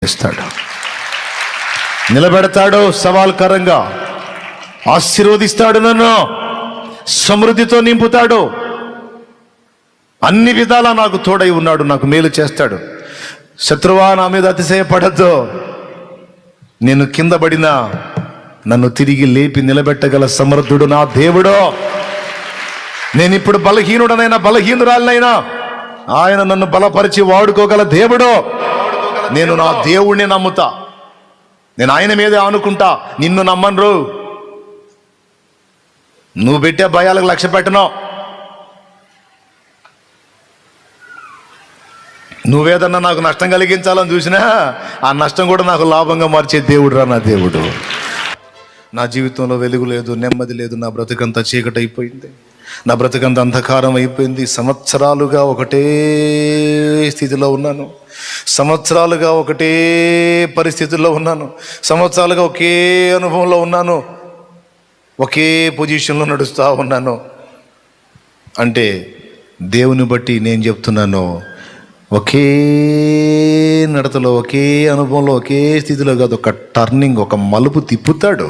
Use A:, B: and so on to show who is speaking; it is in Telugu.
A: నడిపిస్తాడు, నిలబెడతాడు, సవాల్కరంగా ఆశీర్వదిస్తాడు, నన్ను సమృద్ధితో నింపుతాడు, అన్ని విధాలా నాకు తోడై ఉన్నాడు, నాకు మేలు చేస్తాడు. శత్రువా, నా మీద అతిశయపడద్దు. నేను కింద పడినా నన్ను తిరిగి లేపి నిలబెట్టగల సమర్థుడు నా దేవుడు. నేను ఇప్పుడు బలహీనుడనైనా బలహీనురాలనైనా ఆయన నన్ను బలపరిచి వాడుకోగల దేవుడు. నేను నా దేవుణ్ణి నమ్ముతా, నేను ఆయన మీదే ఆనుకుంటా, నిన్ను నమ్మను. నువ్వు పెట్టే భయాలకు లక్ష్య పెట్టను. నువ్వేదన్నా నాకు నష్టం కలిగించాలని చూసినా ఆ నష్టం కూడా నాకు లాభంగా మార్చే దేవుడు రా నా దేవుడు. నా జీవితంలో వెలుగు లేదు, నెమ్మది లేదు, నా బ్రతుకంతా చీకటి అయిపోయింది, నా బ్రతుకంతా అంధకారం అయిపోయింది. సంవత్సరాలుగా ఒకటే స్థితిలో ఉన్నాను, సంవత్సరాలుగా ఒకటే పరిస్థితుల్లో ఉన్నాను, సంవత్సరాలుగా ఒకే అనుభవంలో ఉన్నాను, ఒకే పొజిషన్లో నడుస్తూ ఉన్నాను. అంటే దేవుని బట్టి నేను చెప్తున్నాను, ఒకే నడతలో, ఒకే అనుభవంలో, ఒకే స్థితిలో కాదు, ఒక టర్నింగ్, ఒక మలుపు తిప్పుతాడు.